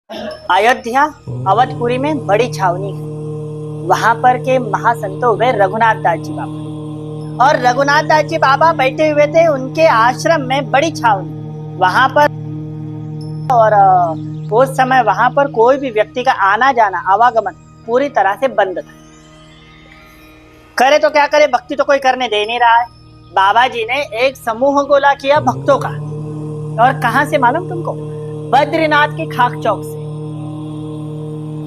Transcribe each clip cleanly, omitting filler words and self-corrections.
अयोध्या अवधपुरी में बड़ी छावनी है। वहां पर के महासंतो हुए रघुनाथ दास जी बाबा, और रघुनाथ दास जी बाबा बैठे हुए थे उनके आश्रम में बड़ी छावनी वहां पर। और उस समय वहां पर कोई भी व्यक्ति का आना जाना आवागमन पूरी तरह से बंद था। करे तो क्या करे, भक्ति तो कोई करने दे नहीं रहा है। बाबा जी ने एक समूह गोला किया भक्तों का, और कहां से मालूम तुमको? बद्रीनाथ के खाक चौक से।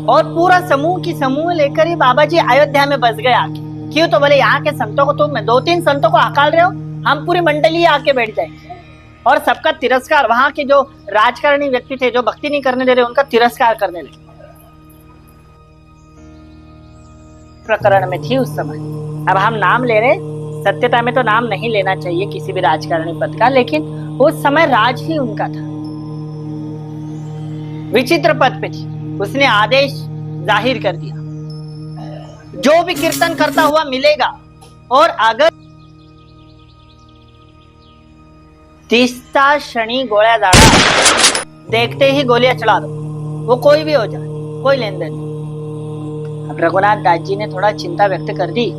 और पूरा समूह की समूह लेकर ही बाबा जी अयोध्या में बस गए आके। क्यों? तो बोले यहाँ के संतों को तुम 2-3 संतों को हकाल रहे हो, हम पूरी मंडली आके बैठ जाएंगे। और सबका तिरस्कार, वहां के जो राजकारणी व्यक्ति थे जो भक्ति नहीं करने दे रहे, उनका तिरस्कार करने लगे। प्रकरण में थी उस समय। अब हम नाम ले रहे, सत्यता में तो नाम नहीं लेना चाहिए किसी भी राजकारणी पद का, लेकिन उस समय राज ही उनका था। विचित्र पद पे थी। उसने आदेश जाहिर कर दिया, जो भी कीर्तन करता हुआ मिलेगा और अगर तीसता क्षणी गोळ्या झाड़ा, देखते ही गोलियां चला दो, वो कोई भी हो जाए, कोई लेन देन नहीं। अब रघुनाथ दास जी ने थोड़ा चिंता व्यक्त कर दी,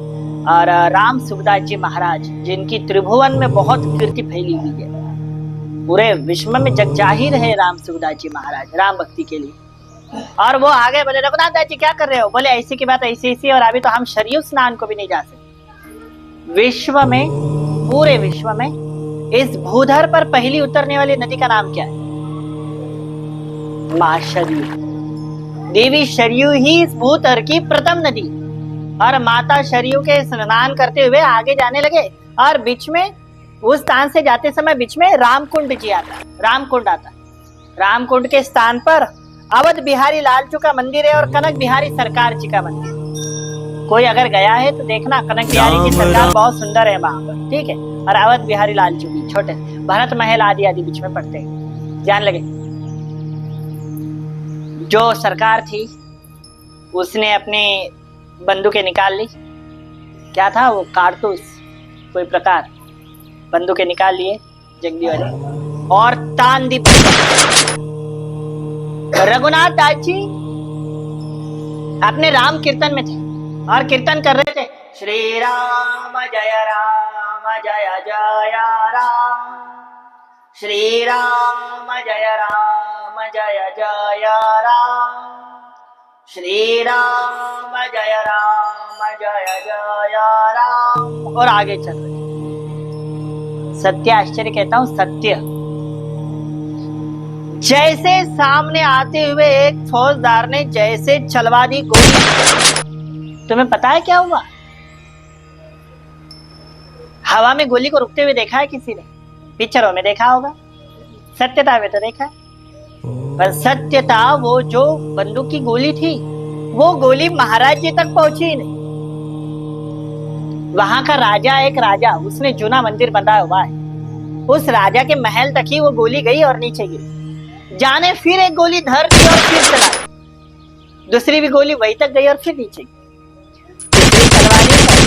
और राम सुखदास जी महाराज, जिनकी त्रिभुवन में बहुत कीर्ति फैली हुई है, पूरे विश्व में जग जाहिर है राम सुखदास जी महाराज राम भक्ति के लिए। और वो आगे बोले, रघुनाथ दास जी क्या कर रहे हो? बोले ऐसी की बात ऐसी, और अभी तो हम शरीर स्नान को भी नहीं जा सकते। विश्व में, पूरे विश्व में इस भूधर पर पहली उतरने वाली नदी का नाम क्या है? मां शरयू। देवी शरयू ही इस भूधर की प्रथम नदी। और माता शरयू के स्नान करते हुए आगे जाने लगे, और बीच में उस स्थान से जाते समय बीच में रामकुंड जी आता, रामकुंड आता। रामकुंड के स्थान पर अवध बिहारी लालचू का मंदिर है, और कनक बिहारी सरकार जी का मंदिर। कोई अगर गया है तो देखना, कनक बिहारी की सरकार बहुत सुंदर है वहां पर, ठीक है। और अवध बिहारी लालचू भी छोटे, भरत महल आदि आदि बीच में पड़ते हैं, जान लगे। जो सरकार थी उसने अपनी बंदूकें निकाल ली। क्या था वो? कारतूस, कोई प्रकार बंदूकें निकाल लिए जंगली वाले, और तान दी। रघुनाथ दास जी अपने राम कीर्तन में थे और कीर्तन कर रहे थे, श्री राम जय जय राम, श्री राम जय जय राम, श्री राम जय जय राम। और आगे चल रहे। सत्य आश्चर्य कहता हूं, सत्य। जैसे सामने आते हुए एक फौजदार ने जैसे चलवा दी गोली। तुम्हें पता है क्या हुआ? हवा में गोली को रुकते हुए देखा है किसी ने? पिक्चरों में देखा होगा, सत्यता में तो देखा है। पर सत्यता, वो जो बंदूक की गोली थी, वो गोली महाराज जी तक पहुंची ही नहीं। वहां का राजा, एक राजा, उसने जूना मंदिर बनाया हुआ है, उस राजा के महल तक ही वो गोली गई और नीचे गिरी। जाने फिर एक गोली धर दी और फिर चला, दूसरी भी गोली वहीं तक गई और फिर नीचे गिरी।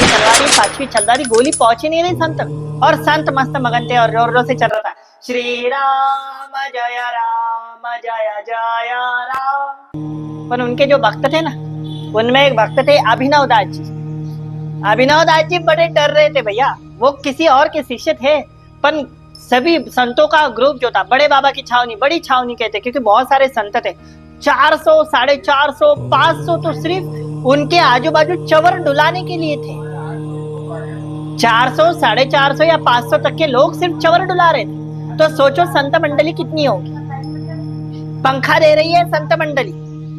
चौथी पांचवी चल रही, गोली पहुंची नहीं रही संत तक। और संत मस्त मगन थे और जोर जोर से चल रहा था, श्री राम जय जय राम। पर उनके जो भक्त थे ना, उनमें एक भक्त थे अभिनव दास जी। अभिनव दास जी बड़े डर रहे थे भैया, वो किसी और के शिष्य थे, पर सभी संतों का ग्रुप जो था, बड़े बाबा की छावनी, बड़ी छावनी कहते, क्योंकि बहुत सारे संत थे। 400, 450, 500 तो सिर्फ उनके आजू बाजू चवर डुलाने के लिए थे। 400, 450 या 500 तक के लोग सिर्फ चवर डुला रहे थे। तो सोचो संत मंडली कितनी होगी। पंखा दे रही है संत मंडली,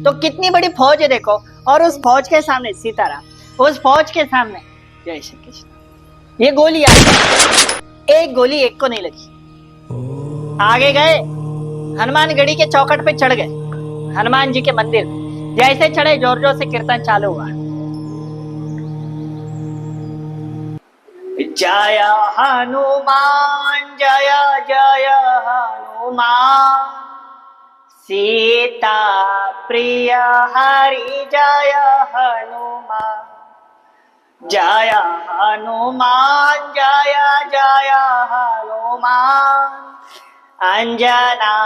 तो कितनी बड़ी फौज है देखो। और उस फौज के सामने सीताराम, उस फौज के सामने जय श्री कृष्ण। ये गोली आई, एक गोली एक को नहीं लगी। आगे गए, हनुमानगढ़ी के चौखट पे चढ़ गए, हनुमान जी के मंदिर। जैसे चढ़े, जोर जोर से कीर्तन चालू हुआ, जय हनुमान जय जय हनुमान, सीता प्रिय हरि जय हनुमान, जय हनुमान जय जय हनुमान, अंजना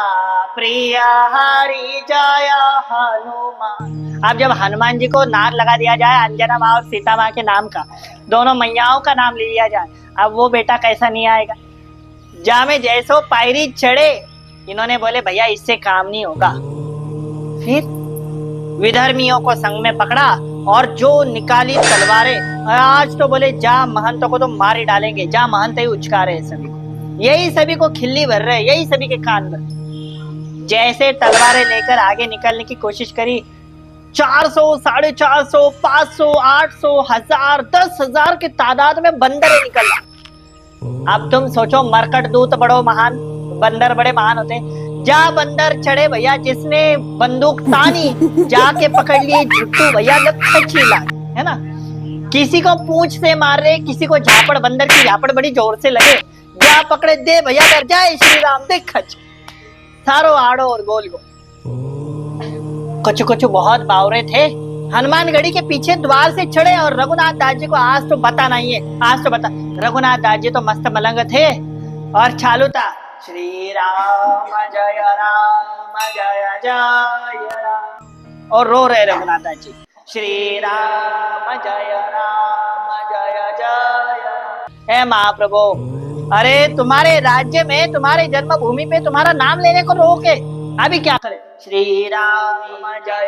प्रिय हरि जय हनुमान। अब जब हनुमान जी को नार लगा दिया जाए अंजना माँ और सीता माँ के नाम का, दोनों मैयाओं का नाम ले लिया जाए, अब वो बेटा कैसा नहीं आएगा। जामे जैसो पायरी चढ़े, इन्होंने बोले भैया इससे काम नहीं होगा। फिर विधर्मियों को संग में पकड़ा और जो निकाली तलवारें, आज तो बोले जा महंतों को तो मार ही डालेंगे, जा महंत ही उचका रहे सभी को, यही सभी को खिल्ली भर रहे, यही सभी के कान भर। जैसे तलवारें लेकर आगे निकलने की कोशिश करी, 400, 450, 500, 800, 1000, 10,000 की तादाद में बंदर निकल। अब तुम सोचो मरकट दूत बड़ो महान, बंदर बड़े महान होते हैं। जा बंदर चढ़े भैया, जिसने बंदूक तानी जाके पकड़ लिए झुट्टू भैया, खींला है ना। किसी को पूंछ से मार रहे, किसी को झापड़, बंदर की झापड़ बड़ी जोर से लगे, जा पकड़े दे भैया डर जाए श्री राम दे खच, सारो आड़ो और गोल गोल। कुछ बहुत बावरे थे, हनुमानगढ़ी के पीछे द्वार से चढ़े और रघुनाथ दास जी को आज तो बता नहीं है, आज तो बता। रघुनाथ दास जी तो मस्त मलंग थे और चालू था श्री राम जय राम, और रो रहे रघुनाथ दास जी श्री राम जय जय। हे महाप्रभु, अरे तुम्हारे राज्य में, तुम्हारे जन्मभूमि पे तुम्हारा नाम लेने को रोके, अभी क्या करे। श्री राम जय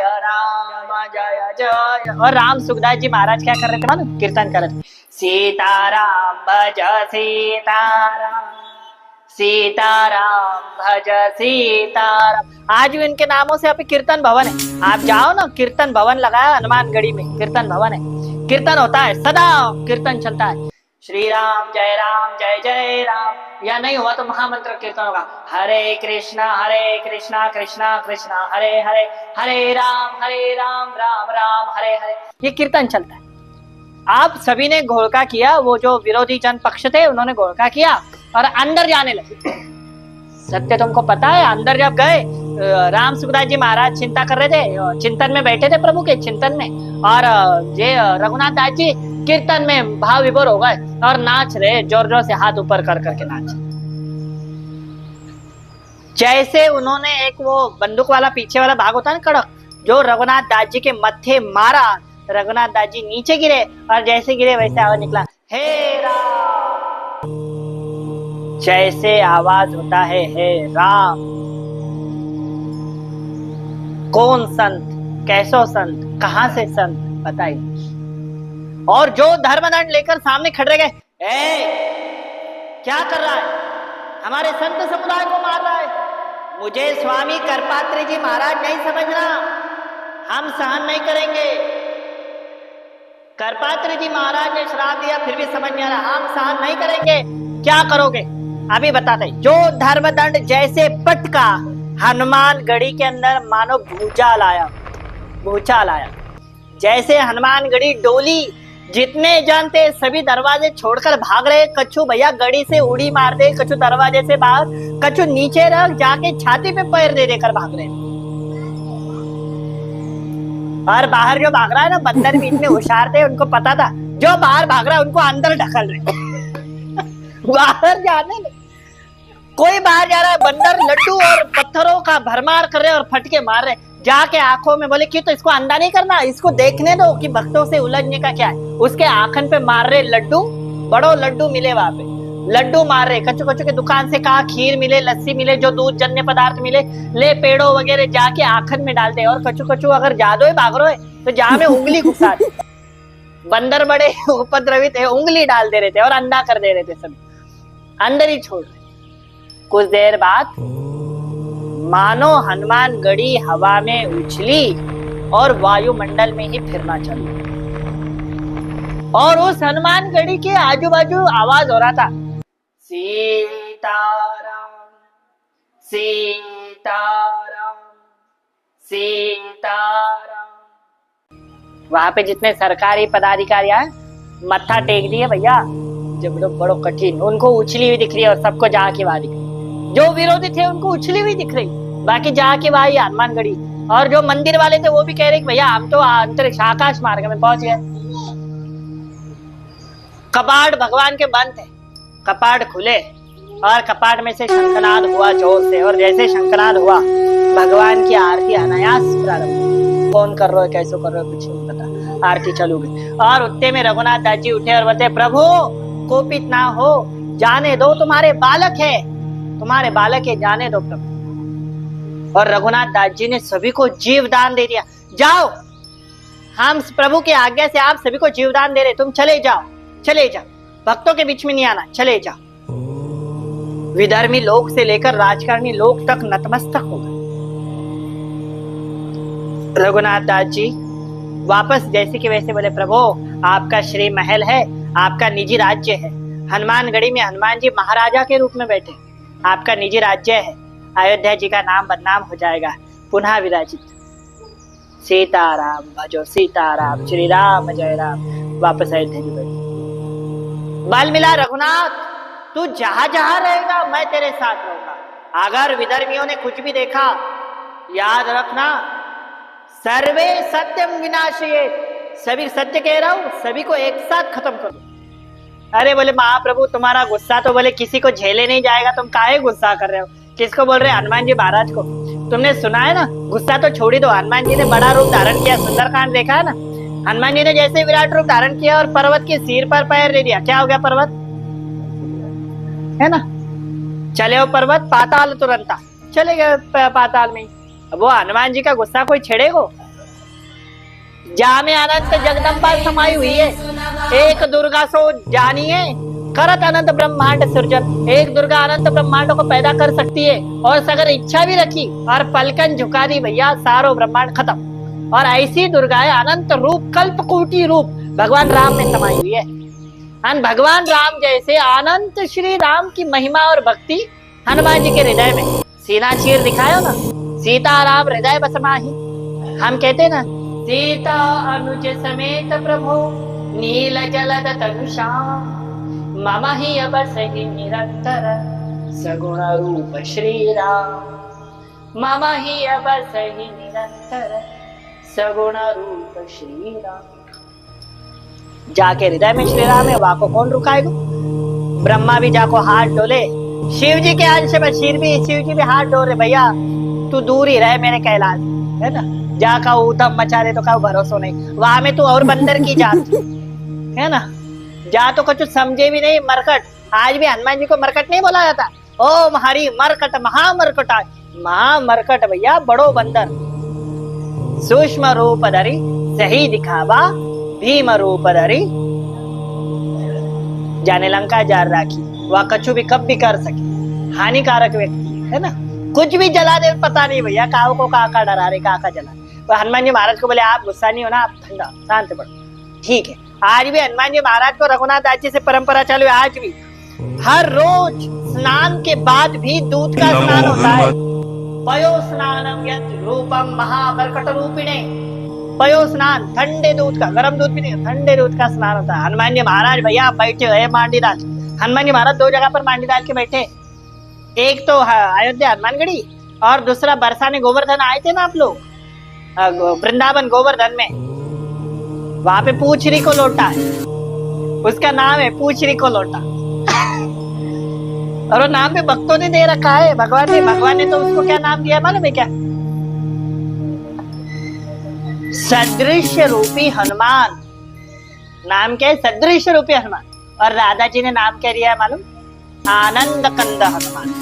जय। और राम सुखदास जी महाराज क्या कर रहे थे मालूम, कीर्तन कर रहे थे, सीताराम भज सीताराम, सीताराम भज सीताराम। आज भी उनके नामों से अभी कीर्तन भवन है, आप जाओ ना, कीर्तन भवन लगाया हनुमानगढ़ी में, कीर्तन भवन है, कीर्तन होता है, सदा कीर्तन चलता है। श्री राम जय जय राम, या नहीं हुआ तो महामंत्र कीर्तन होगा, हरे कृष्णा कृष्णा कृष्णा हरे हरे, हरे राम राम राम हरे हरे, ये कीर्तन चलता है। आप सभी ने घोड़का किया, वो जो विरोधी जन पक्ष थे उन्होंने घोड़का किया और अंदर जाने लगे। सत्य तुमको पता है, अंदर जब गए, राम सुखदास जी महाराज चिंता कर रहे थे, चिंतन में बैठे थे प्रभु के चिंतन में, और ये रघुनाथ दास जी कीर्तन में भाव विभोर हो गए और नाच रहे, जोर जोर से हाथ ऊपर कर करके नाच। जैसे उन्होंने एक वो बंदूक वाला पीछे वाला भाग होता है ना कड़क, जो रघुनाथ दास जी के मत्थे मारा, रघुनाथ दास जी नीचे गिरे और जैसे गिरे वैसे आवाज निकला, हे राम। जैसे आवाज होता है हे राम, कौन संत, कैसो संत, कहां से संत बताइए। और जो धर्मदंड लेकर सामने खड़े गए, क्या कर रहा है, हमारे संत समुदाय को मार रहा है, मुझे स्वामी करपात्री जी महाराज नहीं समझ रहा, हम सहन नहीं करेंगे। करपात्री जी महाराज ने श्राप दिया फिर भी समझ नहीं आ रहा, हम सहन नहीं करेंगे, क्या करोगे अभी बताते। जो धर्मदंड जैसे पटका, हनुमानगढ़ी के अंदर मानो भूचाल आया। जैसे हनुमानगढ़ी डोली, जितने जन थे सभी दरवाजे छोड़कर भाग रहे। कछु भैया गड़ी से उड़ी मार दे, कछु दरवाजे से बाहर, कछु नीचे रख जाके छाती पे पैर दे देकर भाग रहे। और बाहर जो भाग रहा है ना, बंदर भी इतने होशियार थे, उनको पता था जो बाहर भाग रहा है उनको अंदर ढकल रहे। बाहर जाने लगे, कोई बाहर जा रहा है, बंदर लड्डू और पत्थरों का भरमार कर रहे और फटके मार रहे। जाके आंखों में बोले कि तो इसको अंधा नहीं करना, इसको देखने दो कि भक्तों से उलझने का क्या है। उसके आंखन पे मार रहे लड्डू, बड़ो लड्डू मिले वहां पे, लड्डू मार रहे। कच्चू कच्चू की दुकान से कहा खीर मिले, लस्सी मिले, जो दूध जन्य पदार्थ मिले, ले पेड़ों वगैरह जाके आंखन में डालते। और कच्चू कच्चू अगर जादो ही भाग रहे तो जहां में उंगली घुसा दे। बंदर बड़े उपद्रवी थे, उंगली डाल दे रहे थे और अंधा कर दे रहे थे, सभी अंदर ही छोड़ रहे। कुछ देर बाद मानो हनुमानगढ़ी हवा में उछली और वायुमंडल में ही फिरना चली। और उस हनुमानगढ़ी के आजू बाजू आवाज हो रहा था, सीताराम सीताराम सीताराम। वहां पे जितने सरकारी पदाधिकारी आए मत्था टेक दिए भैया, जब लोग बड़ो कठिन, उनको उछली हुई दिख रही है और सबको जहाँ की वहां दिख रही। जो विरोधी थे उनको उछली हुई दिख रही, बाकी जहाँ की वहां हनुमानगढ़ी। और जो मंदिर वाले थे वो भी कह रहे कि भैया हम तो अंतरिक्ष आकाश मार्ग में पहुंच गए। कपाट भगवान के बंद थे, कपाट खुले और कपाट में से शंखनाद हुआ जोर से, और जैसे शंखनाद हुआ भगवान की आरती अनायास प्रारंभ हुई। कौन कर रहे हो, कैसे कर रहे हो, कुछ नहीं पता, आरती चालू गई। और उतने में रघुनाथ दास जी उठे और बोलते, प्रभु कोपित ना हो, जाने दो, तुम्हारे बालक है, तुम्हारे बालक है, जाने दो प्रभु। और रघुनाथ दास जी ने सभी को जीव दान दे दिया। जाओ, हम प्रभु की आज्ञा से आप सभी को जीवदान दे रहे, तुम चले जाओ, चले जाओ, भक्तों के बीच में नहीं आना, चले जाओ। विधर्मी लोग से लेकर राजकारणी लोग तक नतमस्तक हो गए। रघुनाथ दास जी वापस जैसे कि वैसे बोले, प्रभु आपका श्री महल है, आपका निजी राज्य है, हनुमानगढ़ी में हनुमान जी महाराजा के रूप में बैठे, आपका निजी राज्य है, अयोध्या जी का नाम बदनाम हो जाएगा, पुनः विराजित। सीताराम भजो सीताराम, श्री राम जय राम। वापस अयोध्या जी बैठे। बल मिला रघुनाथ, तू जहां जहां रहेगा मैं तेरे साथ रहूंगा। अगर विधर्मियों ने कुछ भी देखा, याद रखना, सर्वे सत्यम विनाशयेत, सभी सत्य कह रहा हूं, सभी को एक साथ खत्म कर दो। अरे बोले महाप्रभु तुम्हारा गुस्सा तो बोले किसी को झेले नहीं जाएगा, तुम काहे गुस्सा कर रहे हो? किसको बोल रहे? हनुमान जी महाराज को। तुमने सुना है ना, गुस्सा तो छोड़ ही दो। हनुमान जी ने बड़ा रूप धारण किया, सुंदरकांड देखा है ना। हनुमान जी ने जैसे विराट रूप धारण किया और पर्वत के सिर पर पैर दे दिया, क्या हो गया पर्वत, है ना, चले वो पर्वत पाताल, तुरंत चले गए पाताल में। अब वो हनुमान जी का गुस्सा कोई छेड़ेगो? जामे अनंत जगदम्बा समाई हुई है, एक दुर्गा सो जानिए, करत अनंत ब्रह्मांड सृजन। एक दुर्गा अनंत ब्रह्मांडों को पैदा कर सकती है, और अगर इच्छा भी रखी और पलकन झुका दी भैया, सारो ब्रह्मांड खत्म। और ऐसी दुर्गाएं अनंत रूप, कल्प कोटि रूप भगवान राम में समाई हुई है। भगवान राम जैसे अनंत श्री राम की महिमा और भक्ति हनुमान जी के हृदय में। सीना चीर दिखायो ना, सीता राम हृदय बस माही। हम कहते ना, सीता अनुज समेत प्रभु नील जलद तनुषाम, मम ही अबसहि निरंतर सगुण रूप श्री राम, मम ही अबसहि निरंतर सगुण रूप श्री राम। जाके हृदय में श्री राम है, वहां को कौन रुकाएगा? ब्रह्मा भी जाको हाथ डोले, शिव जी के अंश में शिव जी भी हाथ डोले, भैया तू दूर ही रहे मेरे कैलाश, है ना। जाका ऊधम मचा दे तो का भरोसा नहीं, वहां में तू और बंदर की जात, है ना। जा तो कुछ समझे भी नहीं, मरकट। आज भी हनुमान जी को मरकट नहीं बोला जाता। ओम हरि मरकट महामरकटा, महामरकट भैया, बड़ो बंदर। सूक्ष्म रूप धरी सही दिखावा, भीम रूप धरी जाने लंका जार राखी। वह कछु भी कब भी कर सके, हानिकारक व्यक्ति है ना। कुछ भी जला दे पता नहीं भैया, काव को का डरा रहे, का जला। तो हनुमान जी महाराज को बोले आप गुस्सा नहीं होना, आप ठंडा शांत पड़ो, ठीक है। आज भी हनुमान जी महाराज को रघुनाथ दास जी से परंपरा चालू है। आज भी हर रोज स्नान के बाद भी दूध का स्नान होता है। पयो स्नानम यत् रूपम महामरकट रूपिणे, पयो स्नान, ठंडे दूध का, गर्म दूध भी नहीं, ठंडे दूध का स्नान होता है। हनुमान जी महाराज भैया बैठे हुए मांडी डाल। हनुमान जी महाराज दो जगह पर मांडी डाल के बैठे, एक तो अयोध्या हनुमानगढ़ी, और दूसरा बरसाने गोवर्धन आए थे ना आप लोग, वृंदावन गोवर्धन में, वहां पे पूछरी को लोटा है, उसका नाम है पूछरी को लोटा। और वो नाम भी भक्तों ने दे रखा है, भगवान ने तो उसको क्या नाम दिया मालूम है क्या? सदृश्य रूपी हनुमान। नाम क्या है? सदृश्य रूपी हनुमान। और राधा जी ने नाम क्या दिया है मालूम? आनंद कंद हनुमान।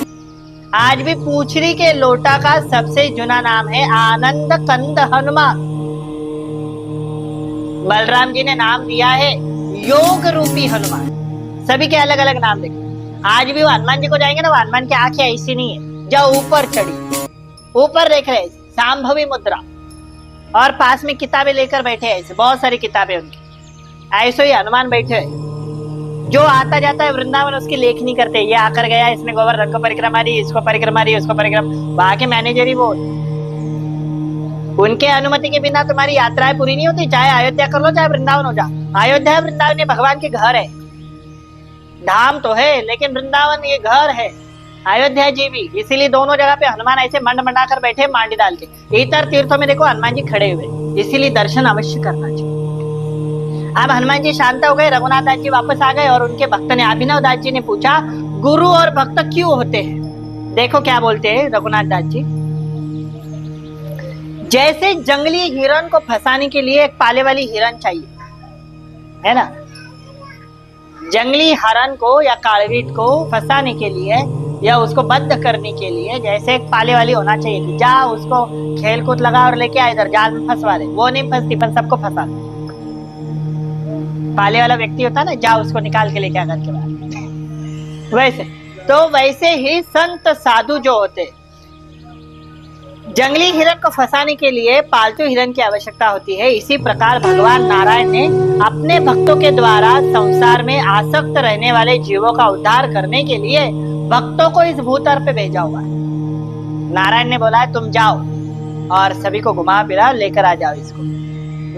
आज भी पूछरी के लोटा का सबसे जुना नाम है आनंद कंद हनुमान। बलराम जी ने नाम दिया है योग रूपी हनुमान। सभी के अलग अलग नाम देखे। आज भी वो हनुमान जी को जाएंगे ना, वो हनुमान की आंखें ऐसी नहीं है, जो ऊपर चढ़ी, ऊपर देख रहे, सांभवी मुद्रा, और पास में किताबें लेकर बैठे ऐसे, बहुत सारी किताबें उनकी, ऐसे ही हनुमान बैठे हैं। जो आता जाता है वृंदावन उसकी लेखनी करते हैं, ये आकर गया, इसने गोवर्धन को परिक्रमा दी, इसको परिक्रमा दी, उसको परिक्रमा। वहां के मैनेजर ही वो, उनके अनुमति के बिना तुम्हारी यात्राएं पूरी नहीं होती। चाहे अयोध्या कर लो, चाहे वृंदावन हो जाओ। अयोध्या वृंदावन ये भगवान के घर है, धाम तो है लेकिन वृंदावन ये घर है, अयोध्या जी भी। इसीलिए दोनों जगह पे हनुमान ऐसे मंड मंडा कर बैठे, मांडी डाल के। इतर तीर्थों में देखो हनुमान जी खड़े हुए, इसीलिए दर्शन अवश्य करना चाहिए। अब हनुमान जी शांत हो गए, रघुनाथ दास जी वापस आ गए, और उनके भक्त ने अभिनव दास जी ने पूछा, गुरु और भक्त क्यों होते हैं? देखो क्या बोलते हैं रघुनाथ दास जी। जैसे जंगली हिरण को फंसाने के लिए एक पाले वाली हिरण चाहिए, है ना। जंगली हरण को या कालवीट को फंसाने के लिए या उसको बंद करने के लिए जैसे एक पाले वाली होना चाहिए कि जा उसको खेल कूद लगा और लेके आ इधर जाल में फंसवा दे। वो नहीं फंसती पर सबको फंसा दे। पाले वाला व्यक्ति होता ना, जा उसको निकाल के लेके आ घर के बाहर। वैसे तो वैसे ही संत साधु जो होते, जंगली हिरण को फंसाने के लिए पालतू हिरण की आवश्यकता होती है। इसी प्रकार भगवान नारायण ने अपने भक्तों के द्वारा संसार में आसक्त रहने वाले जीवों का उद्धार करने के लिए भक्तों को इस भूतल पे भेजा हुआ है। नारायण ने बोला है तुम जाओ और सभी को घुमा फिरा लेकर आ जाओ, इसको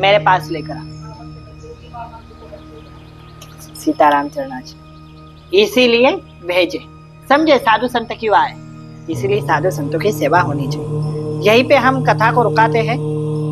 मेरे पास लेकर आ। सीताराम चरणाच इसीलिए भेजे। समझे साधु संत क्यों आए? इसीलिए साधु संतों की सेवा होनी चाहिए। यहीं पे हम कथा को रुकाते हैं।